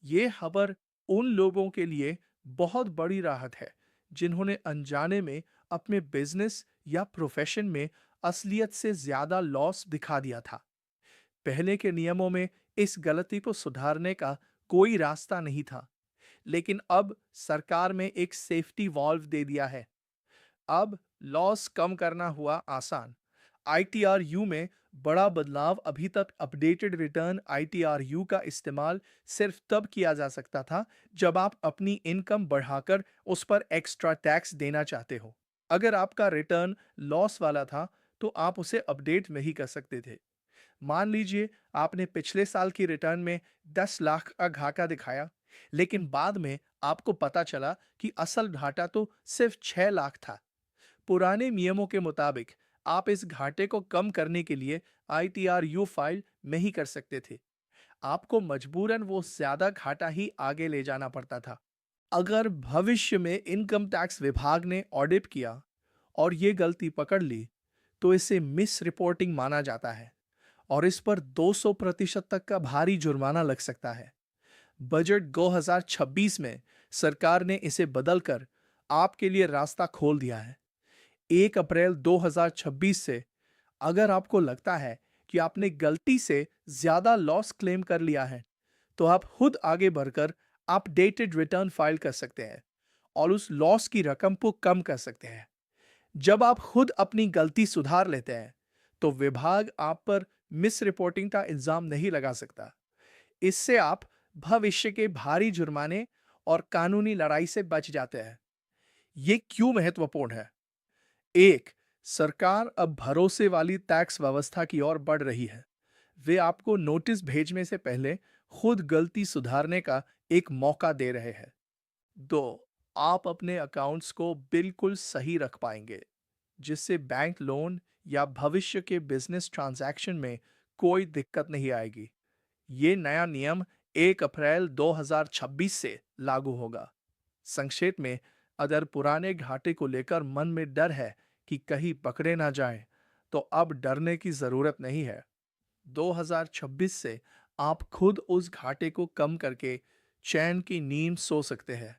ये खबर उन लोगों के लिए बहुत बड़ी राहत है जिन्होंने अनजाने में अपने बिजनेस या प्रोफेशन में असलियत से ज्यादा लॉस दिखा दिया था। पहले के नियमों में इस गलती को सुधारने का कोई रास्ता नहीं था, लेकिन अब सरकार में एक सेफ्टी वॉल्व दे दिया है। अब लॉस कम करना हुआ आसान। आईटीआरयू में बड़ा बदलाव अभी तक अपडेटेड रिटर्न आईटीआरयू का इस्तेमाल सिर्फ तब किया जा सकता था जब आप अपनी इनकम बढ़ाकर उस पर एक्स्ट्रा टैक्स देना चाहते हो। अगर आपका रिटर्न लॉस वाला था तो आप उसे अपडेट नहीं कर सकते थे। मान लीजिए आपने पिछले साल की रिटर्न में 10 लाख का घाटा दिखाया, लेकिन बाद में आपको पता चला कि असल घाटा तो सिर्फ 6 लाख था। पुराने नियमों के मुताबिक आप इस घाटे को कम करने के लिए आईटीआरयू फाइल नहीं कर सकते थे। आपको मजबूरन वो ज्यादा घाटा ही आगे ले जाना पड़ता था। अगर भविष्य में इनकम टैक्स विभाग ने ऑडिट किया और ये गलती पकड़ ली, तो इसे मिस रिपोर्टिंग माना जाता है और इस पर 200% तक का भारी जुर्माना लग सकता है। बजट 2026 में सरकार ने इसे बदलकर आपके लिए रास्ता खोल दिया है। 1 अप्रैल 2026 से अगर आपको लगता है कि आपने गलती से ज्यादा लॉस क्लेम कर लिया है, तो आप खुद आगे बढ़कर अपडेटेड रिटर्न फाइल कर सकते हैं और उस लॉस की रकम को कम कर सकते हैं। जब आप खुद अपनी गलती सुधार लेते हैं, तो विभाग आप पर मिस रिपोर्टिंग का इल्जाम नहीं लगा सकता। इससे आप भविष्य के भारी जुर्माने और कानूनी लड़ाई से बच जाते हैं। ये क्यों महत्वपूर्ण है? एक, सरकार अब भरोसे वाली टैक्स व्यवस्था की ओर बढ़ रही है। वे आपको नोटिस भेजने से पहले खुद गलती सुधारने का एक मौका दे रहे हैं। दो, आप अपने अकाउंट्स को बिल्कुल सही रख पाएंगे, जिससे बैंक लोन या भविष्य के बिजनेस ट्रांजैक्शन में कोई दिक्कत नहीं आएगी। ये नया नियम 1 अप्रैल 2026 से लागू होगा। संक्षेप में, अगर पुराने घाटे को लेकर मन में डर है कि कहीं पकड़े ना जाएं, तो अब डरने की जरूरत नहीं है। 2026 से आप खुद उस घाटे को कम करके चैन की नींद सो सकते हैं।